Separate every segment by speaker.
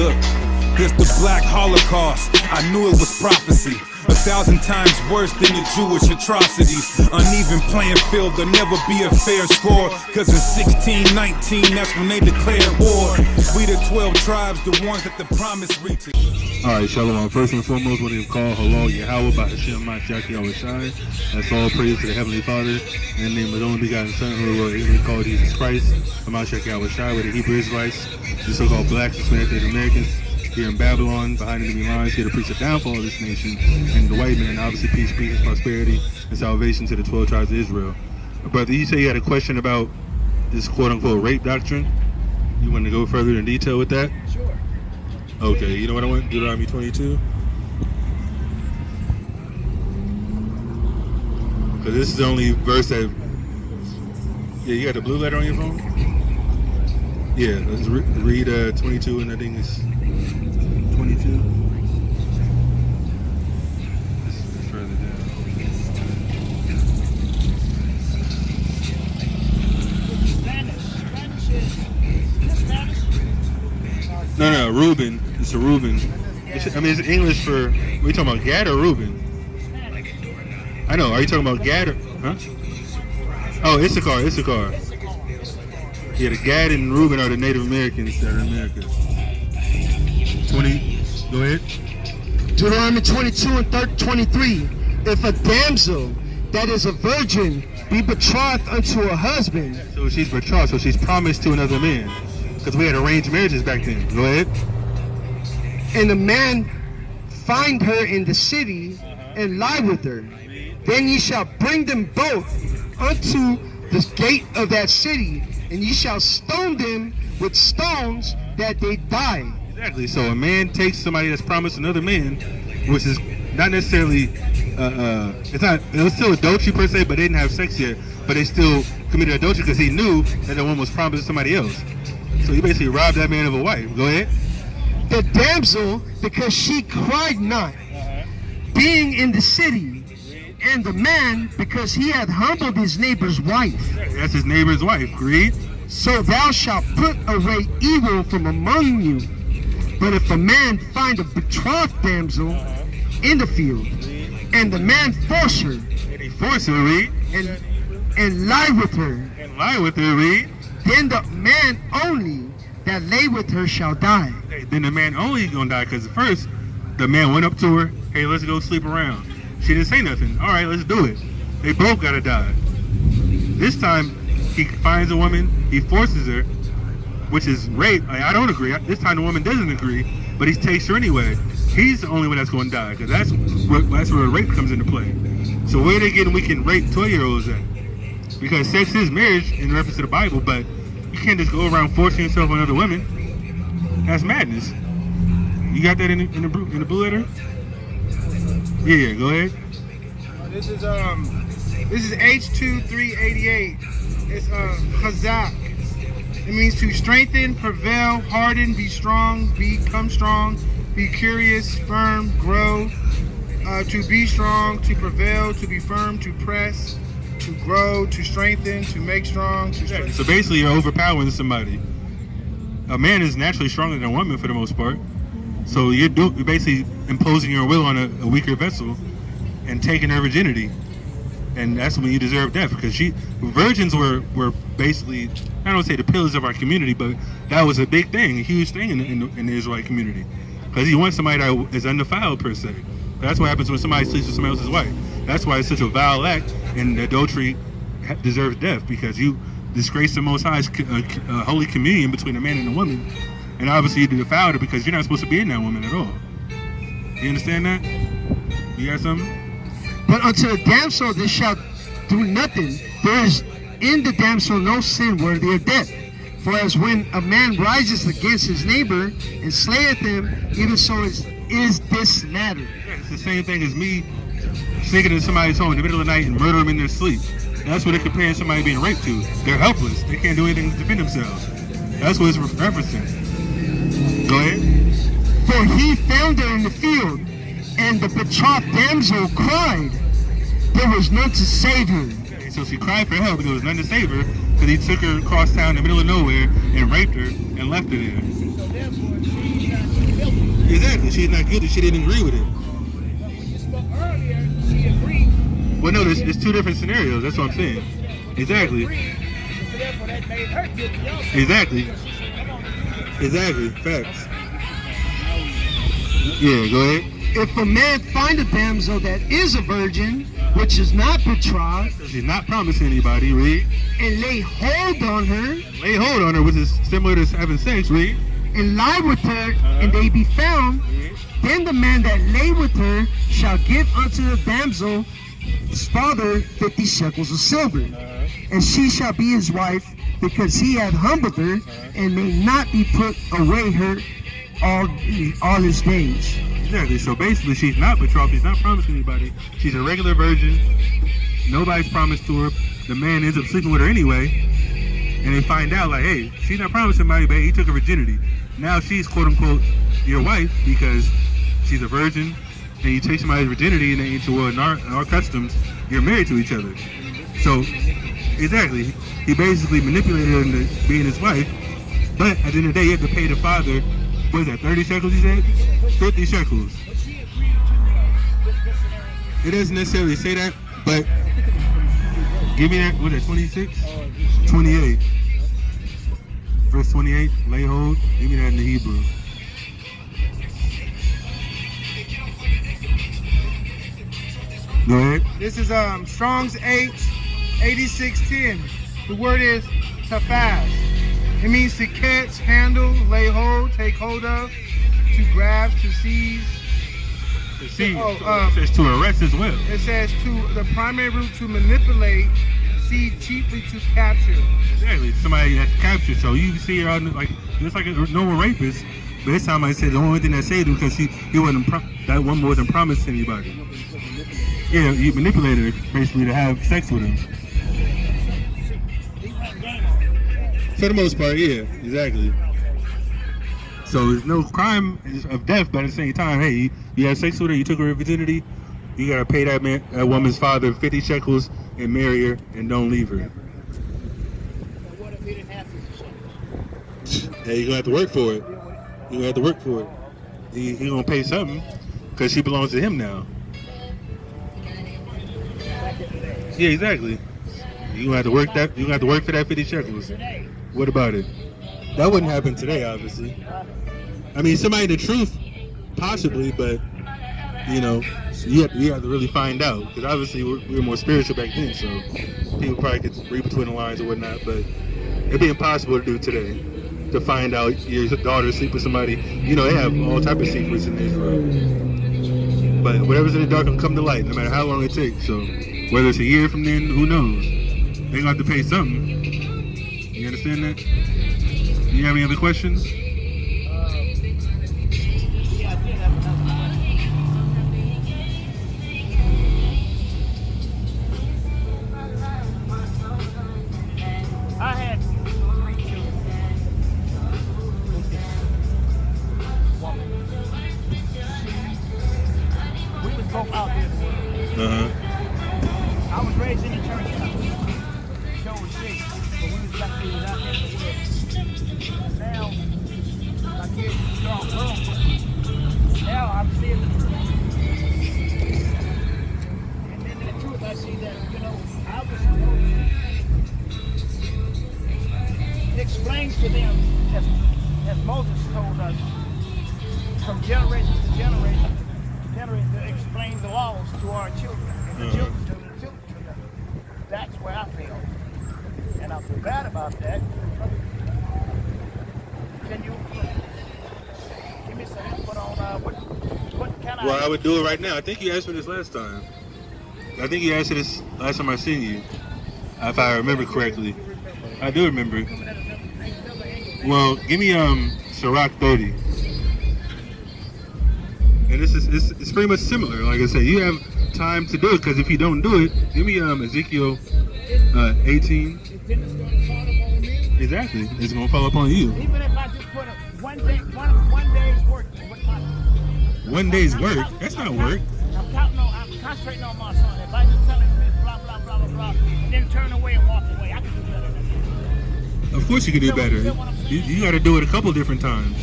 Speaker 1: look, there's the Black Holocaust. I knew it was prophecy. 1,000 times worse than the Jewish atrocities. Uneven playing field, there'll never be a fair score. Cause in 1619, that's when they declared war. We the 12 tribes, the ones that the promise reaches.
Speaker 2: Alright, Shalom. First and foremost, when you call Halal Yahweh by Hashem Mashaki Awashai, that's all praise to the Heavenly Father, in the name of the only begotten Son, who we call Jesus Christ, Mashaki Awashai, with the Hebrew Israelites, the so-called blacks, Hispanic Native Americans, here in Babylon, behind enemy lines, here to preach the downfall of this nation, and the white man, obviously peace, prosperity, and salvation to the 12 tribes of Israel. Brother, you say you had a question about this quote-unquote rape doctrine? You want to go further in detail with that?
Speaker 3: Sure.
Speaker 2: Okay, you know what I want? Deuteronomy 22? Because this is the only verse that... Yeah, you got the blue letter on your phone? Yeah, let's read 22, and I think it's 22. It's further down. No, Reuben. It's a Reuben. I mean, it's English for... Are you talking about Gad or Reuben? I know. Are you talking about Gad or... Huh? Oh, Issachar. Yeah, the Gad and Reuben are the Native Americans that are in America. 20, go ahead.
Speaker 3: Deuteronomy 22 and 23. If a damsel that is a virgin be betrothed unto a husband.
Speaker 2: So she's betrothed, so she's promised to another man. Because we had arranged marriages back then. Go ahead.
Speaker 3: And a man find her in the city and lie with her. Then ye shall bring them both unto the gate of that city, and ye shall stone them with stones that they die.
Speaker 2: Exactly. So a man takes somebody that's promised another man, which is not necessarily, it was still adultery per se, but they didn't have sex yet, but they still committed adultery because he knew that the woman was promised to somebody else. So he basically robbed that man of a wife. Go ahead.
Speaker 3: The damsel, because she cried not, being in the city, and the man, because he had humbled his neighbor's wife.
Speaker 2: That's his neighbor's wife. Read.
Speaker 3: So thou shalt put away evil from among you. But if a man find a betrothed damsel in the field, and the man force her,
Speaker 2: and he force her, read.
Speaker 3: And lie with her,
Speaker 2: read.
Speaker 3: Then the man only that lay with her shall die.
Speaker 2: Then the man only is gonna die, because first the man went up to her, hey, let's go sleep around. She didn't say nothing. All right, let's do it. They both gotta die. This time he finds a woman, he forces her, which is rape. I don't agree. This time the woman doesn't agree, but he takes her anyway. He's the only one that's going to die, because that's where rape comes into play. So where they getting we can rape 12-year-olds at? Because sex is marriage in reference to the Bible, but you can't just go around forcing yourself on other women. That's madness. You got that in the blue letter? Yeah, go ahead.
Speaker 4: This is H2388. It's Chazak. It means to strengthen, prevail, harden, be strong, become strong, be curious, firm, grow, to be strong, to prevail, to be firm, to press, to grow, to strengthen, to make strong, to strengthen.
Speaker 2: So basically you're overpowering somebody. A man is naturally stronger than a woman for the most part. So you're basically imposing your will on a weaker vessel and taking her virginity. And that's when you deserve death, because virgins were basically, I don't say the pillars of our community, but that was a big thing, a huge thing in the Israelite community. Because you want somebody that is undefiled per se. That's what happens when somebody sleeps with somebody else's wife. That's why it's such a vile act, and adultery deserves death, because you disgrace the Most High's holy communion between a man and a woman. And obviously you defiled her because you're not supposed to be in that woman at all. You understand that? You got something?
Speaker 3: But unto the damsel they shall do nothing. There is in the damsel no sin worthy of death. For as when a man rises against his neighbor and slayeth him, even so is this matter.
Speaker 2: It's the same thing as me sneaking into somebody's home in the middle of the night and murder them in their sleep. That's what they're comparing somebody being raped to. They're helpless. They can't do anything to defend themselves. That's what it's referencing. Go ahead.
Speaker 3: For he found her in the field, and the betrothed damsel cried. There was none to save her.
Speaker 2: So she cried for help, but there was none to save her, because he took her across town in the middle of nowhere and raped her and left her there. Exactly. She's not guilty. She didn't agree with it.
Speaker 5: But when you spoke earlier, she agreed.
Speaker 2: Well, no, there's two different scenarios. That's what I'm saying. Exactly.
Speaker 5: So therefore, that made her guilty also.
Speaker 2: Exactly.
Speaker 5: Because she said, come on, do this.
Speaker 2: Exactly. Facts. Yeah, go ahead.
Speaker 3: If a man find a damsel that is a virgin, which is not betrothed,
Speaker 2: She's not promising anybody, read.
Speaker 3: and lay hold on her,
Speaker 2: Lay hold on her, which is similar to having sex, read.
Speaker 3: and lie with her, and they be found, then the man that lay with her shall give unto the damsel his father 50 shekels of silver, and she shall be his wife, because he hath humbled her, and may not be put away her all his days.
Speaker 2: Exactly. So basically, she's not betrothed. She's not promising anybody. She's a regular virgin. Nobody's promised to her. The man ends up sleeping with her anyway, and they find out like, hey, she's not promising anybody, but he took her virginity. Now she's quote unquote your wife because she's a virgin, and you take somebody's virginity, and in our customs, you're married to each other. So exactly, he basically manipulated her into being his wife. But at the end of the day, you have to pay the father. What is that, 30 shekels, you said? 50 shekels.
Speaker 5: But she agreed to this scenario.
Speaker 2: It doesn't necessarily say that, but give me that, what is that, 26? 28. Verse 28, lay hold. Give me that in the Hebrew. Go ahead.
Speaker 4: This is Strong's H8610. The word is tafaz. It means to catch, handle, lay hold, take hold of, to grasp, to seize.
Speaker 2: To see,
Speaker 4: Oh,
Speaker 2: it says to arrest as well.
Speaker 4: It says the primary root to manipulate, see chiefly to capture.
Speaker 2: Exactly, somebody that's captured. So you see her out, like, just like a normal rapist. But this time I said the only thing that saved him because that woman wasn't promised to anybody. Yeah, you manipulated her basically to have sex with him. For the most part, yeah, exactly. So there's no crime of death, but at the same time, hey, you had sex with her, you took her virginity, you gotta pay that woman's father 50 shekels and marry her and don't leave her.
Speaker 5: But what if he didn't have 50 shekels?
Speaker 2: Hey, you're gonna have to work for it. You're gonna have to work for it. He gonna pay something because she belongs to him now. Yeah, exactly. You're gonna have to work that. You're gonna have to work for that 50 shekels.
Speaker 5: Today.
Speaker 2: What about it? That wouldn't happen today, obviously. I mean, somebody in the truth, possibly, but you know, you have to really find out because obviously we were more spiritual back then, so people probably could read between the lines or whatnot. But it'd be impossible to do today to find out your daughter sleep with somebody. You know, they have all type of secrets in Israel. But whatever's in the dark will come to light, no matter how long it takes. So whether it's a year from then, who knows? They're gonna have to pay something. You understand that? You have any other questions?
Speaker 5: Yeah, I did have another question. I had 3 children. We was both out there in the world. I was raised in the church house. Show was big, but we was out there in the world. Now, my kids are strong girls. Now I'm seeing the truth. And then in the truth I see that, I was it explains to them, as Moses told us, from generation to generation, to explain the laws to our children. And the children to the children. That's where I feel. And I feel bad about that. Can you give me some input on what can I...
Speaker 2: Well, I would do it right now. I think you asked me this last time. I think you asked me this last time I seen you, if I remember correctly. I do remember. Well, give me Sirach 30. And it's pretty much similar. Like I said, you have time to do it because if you don't do it, give me Ezekiel 18. Exactly, it's gonna fall upon you.
Speaker 5: Even if I just put one day's work.
Speaker 2: One day's work? That's not work.
Speaker 5: I'm concentrating on my son. If I just tell him this, blah, blah, blah, blah, blah, and then turn away and walk away, I can do better than that.
Speaker 2: Of course you can do better. You got to do it a couple different times.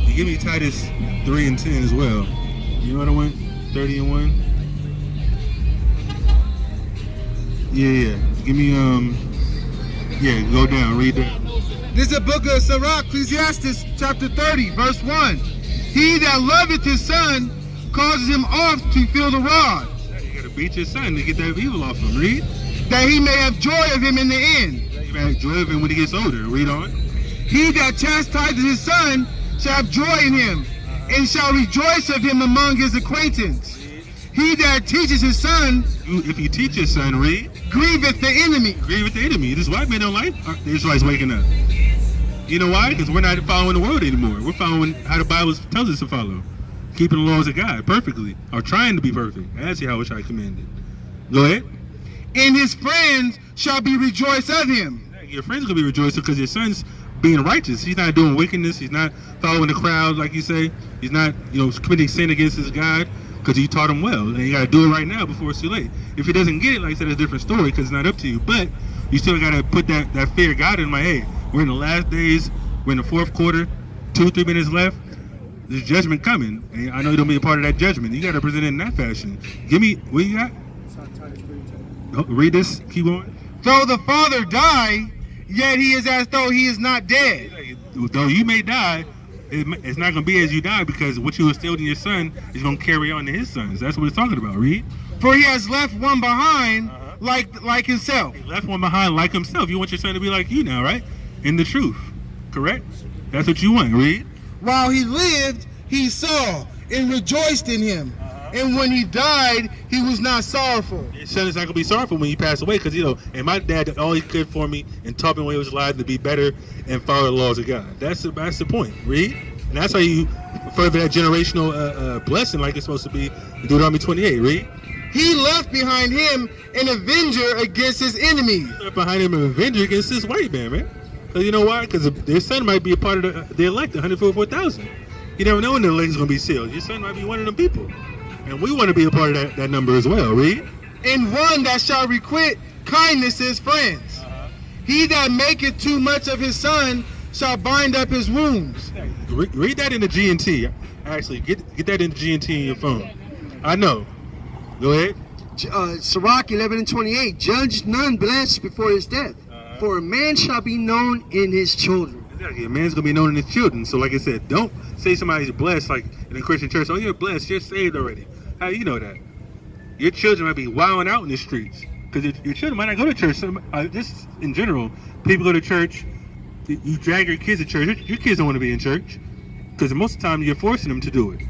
Speaker 2: You give me Titus 3 and 10 as well. You know what I want? 30 and 1. Yeah. Give me go down, read that.
Speaker 4: This is the book of Sirach, Ecclesiastes, chapter 30, verse 1. He that loveth his son causes him oft to feel the rod,
Speaker 2: You gotta beat your son to get that evil off him. Read.
Speaker 4: that he may have joy of him in the end.
Speaker 2: You may have joy of him when he gets older. Read on.
Speaker 4: He that chastises his son shall have joy in him, and shall rejoice of him among his acquaintance. He that teaches his son
Speaker 2: If you teach your son, read.
Speaker 4: grieveth the enemy.
Speaker 2: Agree with the enemy. This white man don't like the Israelites waking up. You know why? Because we're not following the world anymore. We're following how the Bible tells us to follow. Keeping the laws of God perfectly. Or trying to be perfect. As Yahweh commanded. Go ahead.
Speaker 4: And his friends shall be rejoiced of him.
Speaker 2: Your friends are going to be rejoicing because your son's being righteous. He's not doing wickedness. He's not following the crowd, like you say. He's not, committing sin against his God because you taught him well. And you got to do it right now before it's too late. If he doesn't get it, like I said, it's a different story because it's not up to you. But you still got to put that fear of God in my head. We're in the last days. We're in the fourth quarter. 2-3 minutes left. There's judgment coming. And I know you don't be a part of that judgment. You got to present it in that fashion. Give me, what you got? Oh, read this. Keep going.
Speaker 4: Though the father die, yet he is as though he is not dead.
Speaker 2: Though you may die, it's not going to be as you die because what you instilled in your son is going to carry on to his sons. That's what it's talking about. Read.
Speaker 4: For he has left one behind like himself.
Speaker 2: He left one behind like himself. You want your son to be like you now, right? In the truth. Correct? That's what you want. Read.
Speaker 4: While he lived, he saw and rejoiced in him. And when he died, he was not sorrowful.
Speaker 2: Your son is not going to be sorrowful when you pass away because, and my dad did all he could for me and taught me when he was alive to be better and follow the laws of God. That's the point. Read. And that's how you further that generational blessing like it's supposed to be in Deuteronomy 28. Read.
Speaker 4: He left behind him an avenger against his enemies.
Speaker 2: He left behind him an avenger against this white man. Because you know why? Because their son might be a part of the elect, 144,000. You never know when the elect's going to be sealed. Your son might be one of them people. And we want to be a part of that number as well. Read.
Speaker 4: And one that shall requite kindness to his friends. He that maketh too much of his son shall bind up his wounds.
Speaker 2: Read that in the GNT. Actually, get that in the GNT in your phone. I know. Go ahead.
Speaker 3: Sirach 11 and 28. Judge none blessed before his death. For a man shall be known in his children.
Speaker 2: Exactly. A man's going to be known in his children. So like I said, don't say somebody's blessed like in a Christian church. Oh, you're blessed. You're saved already. How do you know that? Your children might be wilding out in the streets. Because your children might not go to church. Just in general, people go to church. You drag your kids to church. Your kids don't want to be in church. Because most of the time, you're forcing them to do it.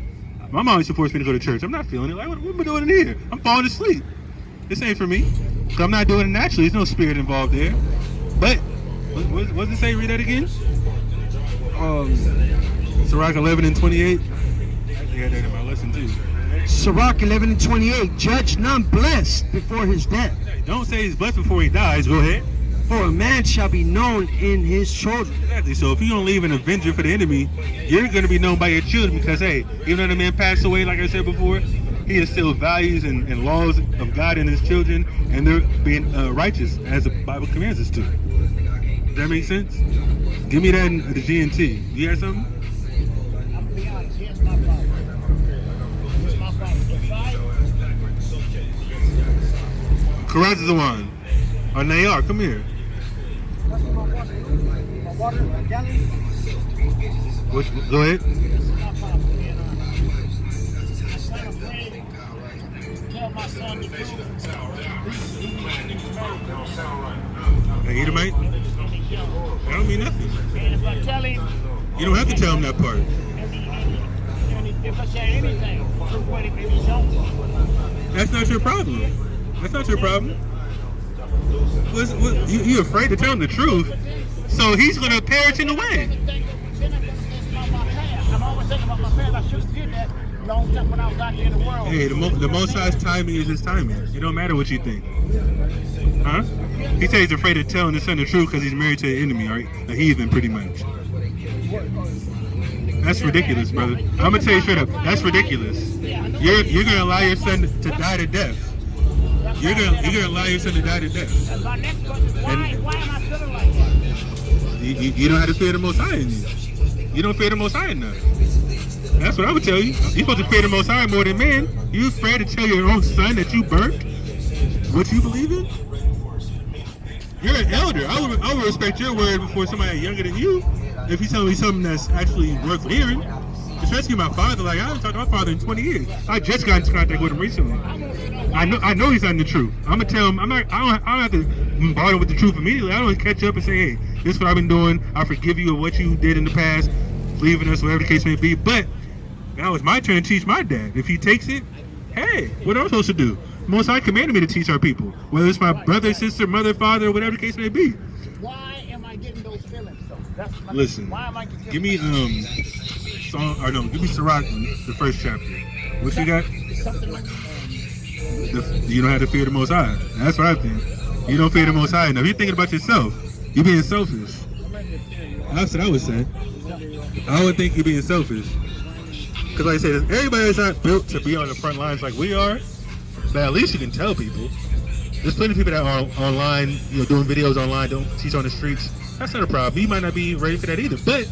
Speaker 2: My mom used to force me to go to church. I'm not feeling it. Like, what am I doing in here? I'm falling asleep. This ain't for me. So I'm not doing it naturally. There's no spirit involved there. But, what does it say? Read that again. Sirach 11 and 28. I actually had that in my lesson too.
Speaker 3: Sirach 11 and 28. Judge none blessed before his death.
Speaker 2: Don't say he's blessed before he dies. Go ahead.
Speaker 3: For a man shall be known in his children.
Speaker 2: Exactly. So if you don't leave an avenger for the enemy, you're going to be known by your children because, hey, even though the man passed away, like I said before, he instilled values and laws of God in his children, and they're being righteous as the Bible commands us to. Does that make sense? Give me that in the GNT. You got something?
Speaker 5: I'm gonna be honest, here's my problem. Here's my problem.
Speaker 2: Karazawan. Or Nayar, come here.
Speaker 5: That's my water. My water, my gallon.
Speaker 2: Go ahead.
Speaker 5: This is my problem. And, I'm not afraid to tell my son the truth.
Speaker 2: Hey, Edomite? That don't mean nothing.
Speaker 5: And if I tell him,
Speaker 2: You don't have to tell him that part.
Speaker 5: and if I say anything, prove what he maybe don't.
Speaker 2: That's not your problem. That's not your problem. You afraid to tell him the truth, so he's going to perish in the way.
Speaker 5: I'm always thinking about my past. I should have did that long time when I was out here in the world.
Speaker 2: Hey, the Most High's timing is his timing. It don't matter what you think. Huh? He said he's afraid of telling his son the truth because he's married to an enemy, right? A heathen, pretty much. That's ridiculous, brother. I'm going to tell you straight up. That's ridiculous. You're going to allow your son to die to death. You're gonna allow your son to die to death.
Speaker 5: And my next question is, why am I feeling like that?
Speaker 2: You don't have to fear the Most High in you. You don't fear the Most High enough. That's what I would tell you. You're supposed to fear the Most High more than men. You afraid to tell your own son that you burnt what you believe in? You're an elder. I would respect your word before somebody younger than you. If he's telling me something that's actually worth hearing. Especially my father. Like, I haven't talked to my father in 20 years. I just got into contact with him recently. I know he's not in the truth. I'm gonna tell him. I don't have to bombard him with the truth immediately. I don't catch up and say, hey, this is what I've been doing. I forgive you of what you did in the past, leaving us, whatever the case may be. But now it's my turn to teach my dad. If he takes it, hey, what am I supposed to do? Most High commanded me to teach our people, whether it's my brother, sister, mother, father, whatever the case may be.
Speaker 5: Why am I getting those feelings though?
Speaker 2: Listen,
Speaker 5: why am I getting
Speaker 2: give me give me Sirach, the first chapter. What you got?
Speaker 5: something like
Speaker 2: You don't have to fear the Most High. That's what I think. You don't fear the Most High enough. You're thinking about yourself. You're being selfish. That's what I would say. I would think you're being selfish. Because like I said, everybody is not built to be on the front lines like we are. But at least you can tell people. There's plenty of people that are online, doing videos online, don't teach on the streets. That's not a problem. You might not be ready for that either. But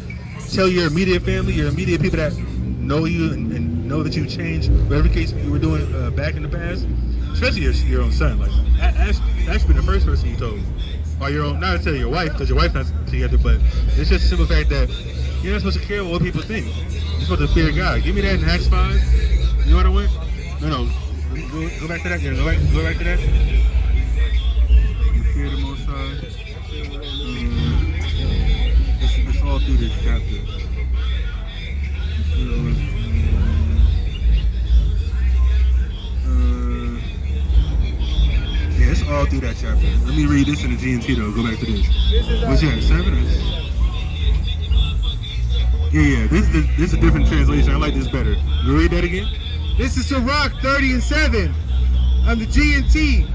Speaker 2: tell your immediate family, your immediate people that know you and know that you've changed, whatever case you were doing back in the past, especially your own son. Like that should be the first person you told. Or your own, not necessarily your wife, because your wife's not together, but it's just a simple fact that you're not supposed to care what people think. You're supposed to fear God. Give me that in Acts 5. You know what I went? No. Go back to that. Yeah, go back to that. You fear the Most High. It's all through this chapter. Yeah, it's all through that chapter. Let me read this in the GNT though. Go back to this. What's that? 7? Yeah. This is a different translation. I like this better. You read that again?
Speaker 3: This is Sirach 30 and 7 of the G&T.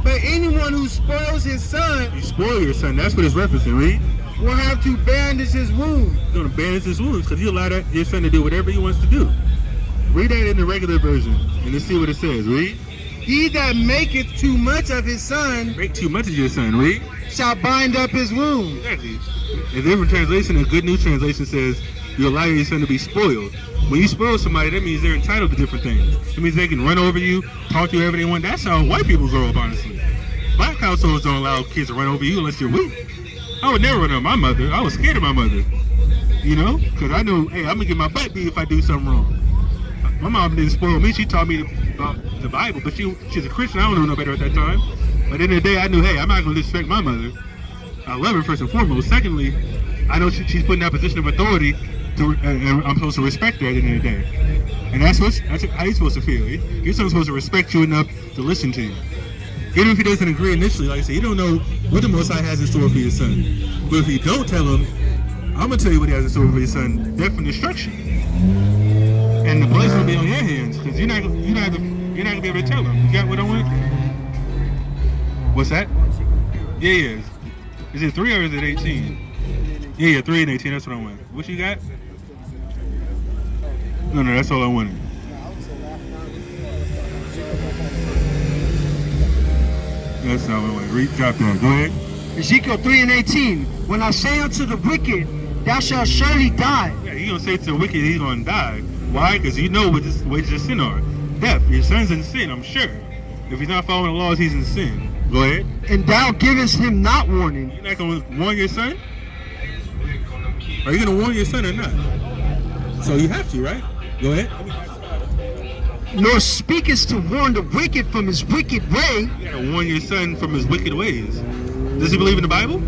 Speaker 3: But anyone who spoils his son,
Speaker 2: you spoil your son. That's what it's referencing. Read.
Speaker 3: Will have to bandage his wound.
Speaker 2: He's going to bandage his wounds because you allow your son to do whatever he wants to do. Read that in the regular version and let's see what it says. Read.
Speaker 3: He that maketh too much of his son,
Speaker 2: make too much of your son. Read.
Speaker 3: Shall bind up his wound.
Speaker 2: Exactly. A different translation, a Good News Translation says, you allow your son to be spoiled. When you spoil somebody, that means they're entitled to different things. It means they can run over you, talk to you whatever they want. That's how white people grow up, honestly. Black households don't allow kids to run over you unless you're weak. I would never run over my mother. I was scared of my mother. Because I knew, hey, I'm going to get my butt beat if I do something wrong. My mom didn't spoil me. She taught me about the Bible, but she's a Christian. I don't know no better at that time. But at the end of the day, I knew, hey, I'm not going to disrespect my mother. I love her first and foremost. Secondly, I know she's put in that position of authority, and I'm supposed to respect her at the end of the day. And that's how you're supposed to feel. Your son's supposed to respect you enough to listen to you. Even if he doesn't agree initially, like I said, you don't know what the Most High has in store for your son. But if you don't tell him, I'm going to tell you what he has in store for your son. Death and destruction. And the blood's going to be on your hands, because you're not going to be able to tell him. You got what I want? What's that? Yeah. Is it 3 or is it 18? Yeah, 3 and 18, that's what I want. What you got? No, that's all I wanted. That's all I wanted. Drop that. Go ahead.
Speaker 3: Ezekiel 3 and 18. When I say unto the wicked, thou shalt surely die.
Speaker 2: Yeah, he's going to say to the wicked, he's going to die. Why? Because you know what the wages of sin are. Death. Your son's in sin, I'm sure. If he's not following the laws, he's in sin. Go ahead.
Speaker 3: And thou givest him not warning.
Speaker 2: You're not going to warn your son? Are you going to warn your son or not? So you have to, right? Go ahead.
Speaker 3: Nor speakest to warn the wicked from his wicked way.
Speaker 2: You got to warn your son from his wicked ways. Does he believe in the Bible?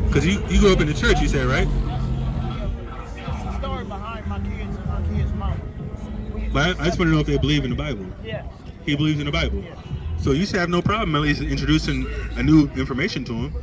Speaker 2: Because you grew up in the church, you said, right?
Speaker 5: the story behind my kids' mama.
Speaker 2: But I just want to know if they believe in the Bible.
Speaker 5: Yeah.
Speaker 2: He believes in the Bible.
Speaker 5: Yeah.
Speaker 2: So you should have no problem at least introducing a new information to him.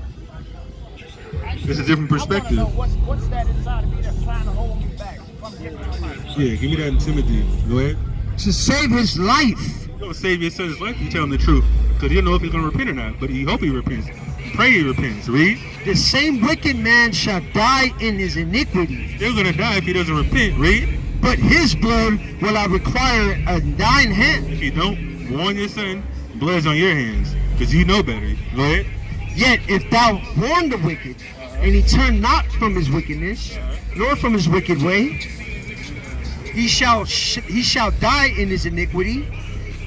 Speaker 2: It's a different perspective.
Speaker 5: I want to know what's that inside of me that's trying to hold me back from getting to Christ.
Speaker 2: Yeah, give me that in Timothy. Go ahead.
Speaker 3: To save his life.
Speaker 2: You don't save your son's life, you tell him the truth. Because you don't know if he's going to repent or not. But you hope he repents. Pray he repents. Read.
Speaker 3: The same wicked man shall die in his iniquity.
Speaker 2: Still going to die if he doesn't repent. Read.
Speaker 3: But his blood will I require at thine hand.
Speaker 2: If you don't warn your son, blood's on your hands. Because you know better. Go ahead.
Speaker 3: Yet if thou warn the wicked, and he turn not from his wickedness, nor from his wicked way, he shall die in his iniquity,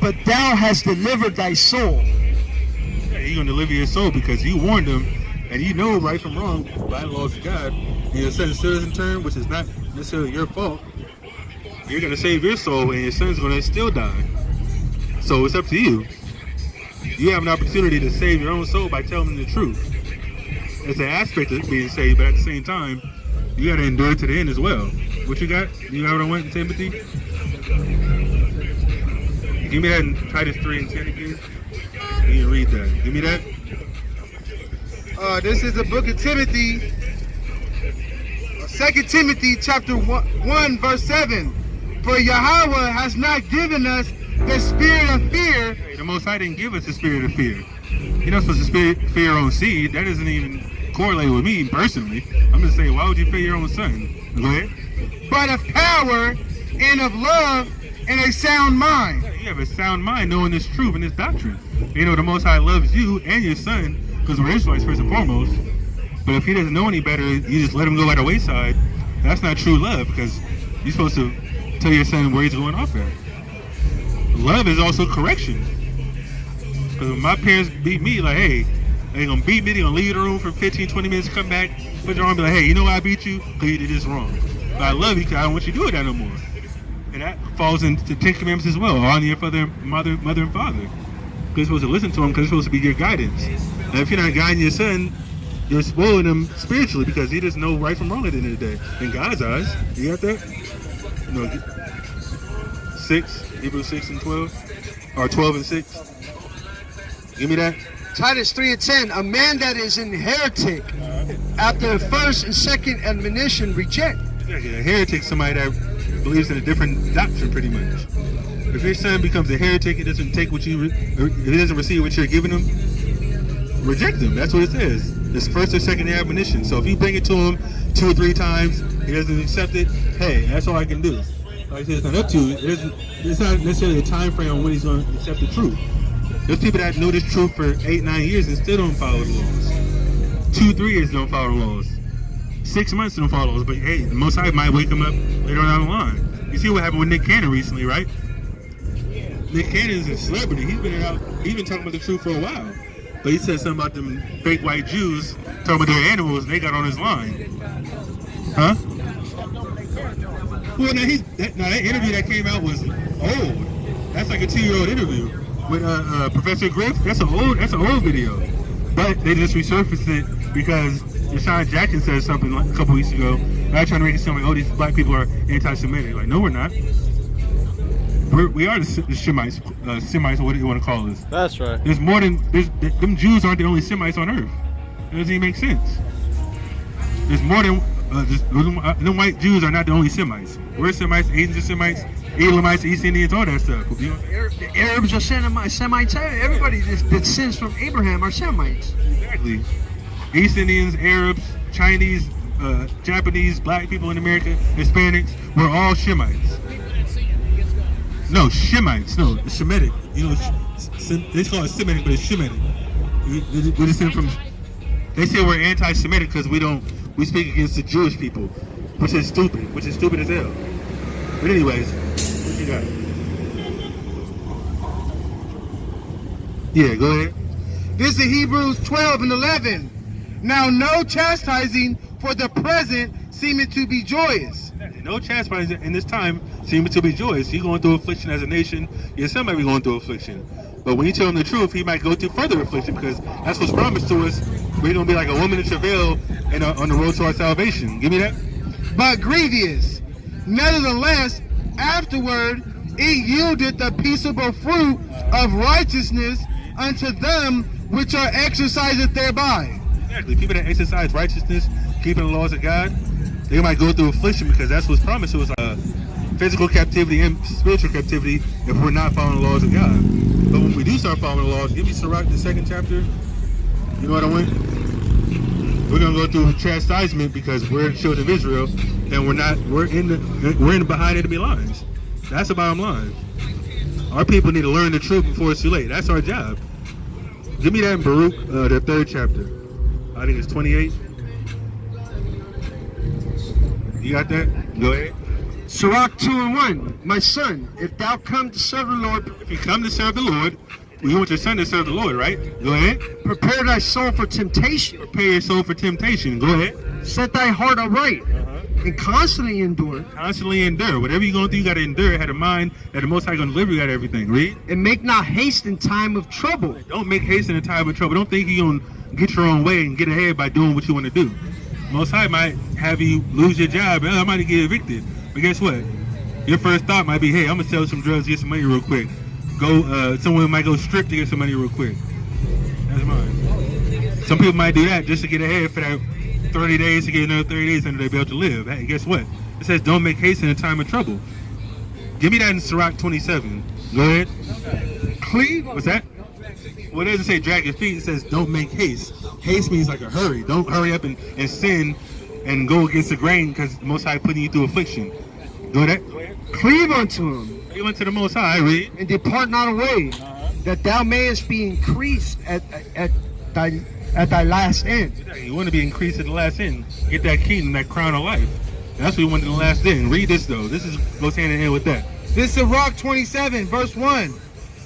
Speaker 3: but thou hast delivered thy soul.
Speaker 2: Yeah, he's going to deliver your soul because you warned him, and you know right from wrong by the laws of God, and your son still doesn't turn, which is not necessarily your fault. You're going to save your soul, and your son's going to still die. So it's up to you. You have an opportunity to save your own soul by telling them the truth. It's an aspect of being saved, but at the same time, you got to endure to the end as well. What you got? You got what I want in Timothy? Give me that in Titus 3 and 10 again. You can read that. Give me that.
Speaker 4: This is the book of Timothy, 2 Timothy chapter 1 verse 7. For Yahweh has not given us the spirit of fear.
Speaker 2: Hey, the Most High didn't give us the spirit of fear. You're not supposed to fear your own seed. That doesn't even correlate with me personally. I'm just saying, why would you fear your own son? Go ahead.
Speaker 4: But of power and of love and a sound mind.
Speaker 2: You have a sound mind knowing this truth and this doctrine. You know, the Most High loves you and your son because we're Israelites first and foremost. But if he doesn't know any better, you just let him go by the wayside. That's not true love because you're supposed to tell your son where he's going off at. Love is also correction. Because when my parents beat me, like, hey, they're going to beat me, they're going to leave the room for 15, 20 minutes, come back, put their arm and be like, hey, you know why I beat you? Because you did this wrong. But I love you because I don't want you to do that no more. And that falls into 10 commandments as well. Honor your mother and father. Because you're supposed to listen to them because it's supposed to be your guidance. And if you're not guiding your son, you're spoiling him spiritually because he doesn't know right from wrong at the end of the day. In God's eyes. You got that? No. 6, Hebrews 6 and 12. Or 12 and 6. Give me that.
Speaker 3: Titus 3 and 10, a man that is an heretic, after the first and second admonition reject.
Speaker 2: Exactly. A heretic, somebody that believes in a different doctrine, pretty much. If your son becomes a heretic, he doesn't take what you, he doesn't receive what you're giving him, reject him. That's what it says. It's first or second admonition. So if you bring it to him 2 or 3 times, he doesn't accept it. Hey, that's all I can do. Like I said, it's not up to you. It's not necessarily a time frame on when he's going to accept the truth. There's people that know this truth for 8, 9 years and still don't follow the laws. 2, 3 years don't follow the laws. 6 months don't follow the laws. But hey, the Most High might wake him up later on down the line. You see what happened with Nick Cannon recently, right? Nick Cannon is a celebrity. He's been talking about the truth for a while. But he said something about them fake white Jews talking about their animals, and they got on his line. Huh? Well, now that interview that came out was old. That's like a 2-year-old interview with Professor Griff. That's an old video. But they just resurfaced it because Deshaun Jackson said something like a couple weeks ago. They're trying to make it sound like, oh, these black people are anti-Semitic. Like, no, we're not. We are the Shemites, Semites, or what do you want to call us?
Speaker 6: That's right.
Speaker 2: There's more than them Jews aren't the only Semites on earth. It doesn't even make sense. There's more than them white Jews are not the only Semites. We're Semites, Asians are Semites, Elamites, East Indians, all that stuff.
Speaker 3: The Arabs are Semites. Everybody that descends from Abraham are Semites.
Speaker 2: Exactly. East Indians, Arabs, Chinese, Japanese, black people in America, Hispanics, we're all Shemites. No, Shemites. No, it's Shemitic. You know, they call it Semitic, but it's Shemitic. We descend from. They say we're anti-Semitic because we speak against the Jewish people, which is stupid as hell. But anyways, what you got? Yeah, go ahead.
Speaker 4: This is Hebrews 12 and 11. Now no chastising for the present seemeth to be joyous.
Speaker 2: No chastising in this time seemeth to be joyous. You're going through affliction as a nation. Your son might be going through affliction. But when you tell him the truth, he might go through further affliction because that's what's promised to us. We're going to be like a woman in travail on the road to our salvation. Give me that.
Speaker 4: But grievous. Nevertheless, afterward it yielded the peaceable fruit of righteousness unto them which are exercised thereby.
Speaker 2: Exactly. People that exercise righteousness, keeping the laws of God, they might go through affliction because that's what's promised to us. Physical captivity and spiritual captivity if we're not following the laws of God. But when we do start following the laws, give me Sirach, the 2nd chapter. You know what I want? We're gonna go through chastisement because we're the children of Israel, and we're in the behind enemy lines. That's the bottom line. Our people need to learn the truth before it's too late. That's our job. Give me that in Baruch, the 3rd chapter. I think it's 28. You got that? Go ahead.
Speaker 3: Sirach 2:1. My son, if thou come to serve the Lord,
Speaker 2: If you come to serve the Lord, we want your son to serve the Lord, right? Go ahead.
Speaker 3: prepare thy soul for temptation.
Speaker 2: Prepare your soul for temptation. Go ahead.
Speaker 3: Set thy heart aright, and constantly endure,
Speaker 2: Constantly endure. Whatever you're going through, you got to endure. Have a mind that the Most High going to deliver you out of everything. Read.
Speaker 3: and make not haste in time of trouble.
Speaker 2: Don't make haste in a time of trouble. Don't think you're going to get your own way and get ahead by doing what you want to do. Most High might have you lose your job. I might get evicted. But guess what? Your first thought might be, hey, I'm going to sell some drugs, get some money real quick. Someone might go strip to get some money real quick. That's mine. Some people might do that just to get ahead for that 30 days to get another 30 days under their belt to live. Hey, guess what? It says don't make haste in a time of trouble. Give me that in Sirach 27. Go ahead.
Speaker 3: Cleave.
Speaker 2: What's that? Well, it doesn't say drag your feet. It says don't make haste. Haste means like a hurry. Don't hurry up and sin and go against the grain because the Most High putting you through affliction. Go ahead.
Speaker 3: Cleave unto him,
Speaker 2: You went to the Most High, read.
Speaker 3: and depart not away, that thou mayest be increased at thy last end.
Speaker 2: You want to be increased at the last end. Get that kingdom, that crown of life. That's what you want in the last end. Read this though. This goes hand in hand with that.
Speaker 4: This is Sirach 27, verse 1.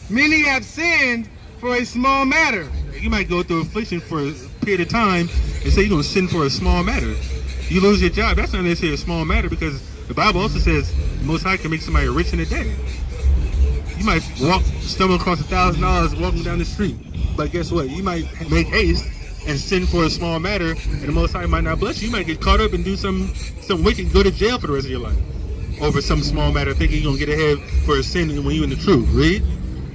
Speaker 4: Many have sinned for a small matter.
Speaker 2: You might go through affliction for a period of time and say you're going to sin for a small matter. You lose your job. That's not necessarily a small matter because the Bible also says the Most High can make somebody rich in a day. You might stumble across $1,000 walking down the street. But guess what? You might make haste and sin for a small matter, and the Most High might not bless you. You might get caught up and do some wicked and go to jail for the rest of your life over some small matter, thinking you're going to get ahead for a sin when you're in the truth. Read.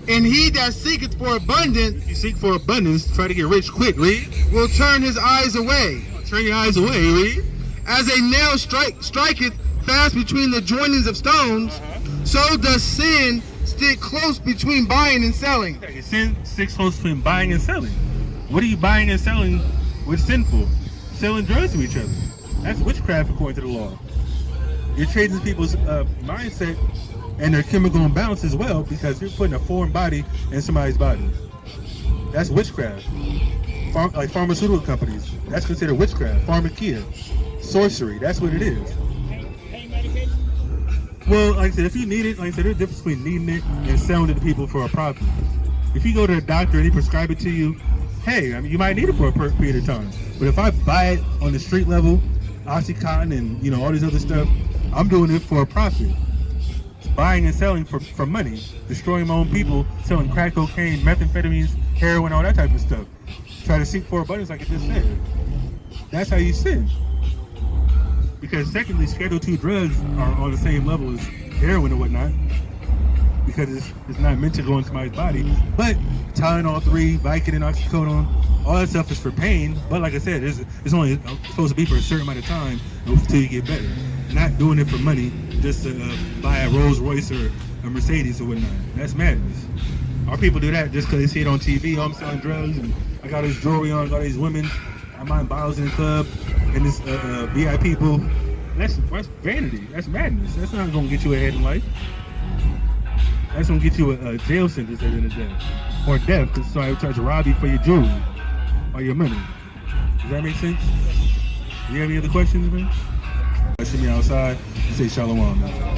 Speaker 4: And he that seeketh for abundance
Speaker 2: If you seek for abundance, try to get rich quick. Read.
Speaker 4: will turn his eyes away.
Speaker 2: Turn your eyes away. Read.
Speaker 4: As a nail striketh fast between the joinings of stones, so does sin stick close between buying and selling.
Speaker 2: Sin sticks close between buying and selling. What are you buying and selling with sin for? Selling drugs to each other. That's witchcraft according to the law. You're trading people's mindset and their chemical imbalance as well because you're putting a foreign body in somebody's body. That's witchcraft. Like pharmaceutical companies, that's considered witchcraft. Pharmakia, sorcery, that's what it is.
Speaker 5: Pain medication?
Speaker 2: Well, like I said, if you need it, like I said, there's a difference between needing it and selling it to people for a profit. If you go to a doctor and he prescribe it to you, hey, I mean, you might need it for a period of time. But if I buy it on the street level, Oxycontin and all this other stuff, I'm doing it for a profit. It's buying and selling for money, destroying my own people, selling crack cocaine, methamphetamines, heroin, all that type of stuff. Try to seek for abundance like I just said. That's how you sin. Because secondly, Schedule 2 drugs are on the same level as heroin and whatnot. Because it's not meant to go into somebody's body. But Tylenol 3, Vicodin, Oxycodone, all that stuff is for pain. But like I said, it's only supposed to be for a certain amount of time until you get better. Not doing it for money, just to buy a Rolls Royce or a Mercedes or whatnot. That's madness. Our people do that just because they see it on TV. Oh, I'm selling drugs and I got this jewelry on, I got these women. I'm buying bottles in the club and this VIP booth. That's vanity. That's madness. That's not going to get you ahead in life. That's going to get you a jail sentence at the end of the day. Or death because somebody tries to rob you for your jewelry or your money. Does that make sense? Do you have any other questions, man? Shoot me outside and say shalom, man.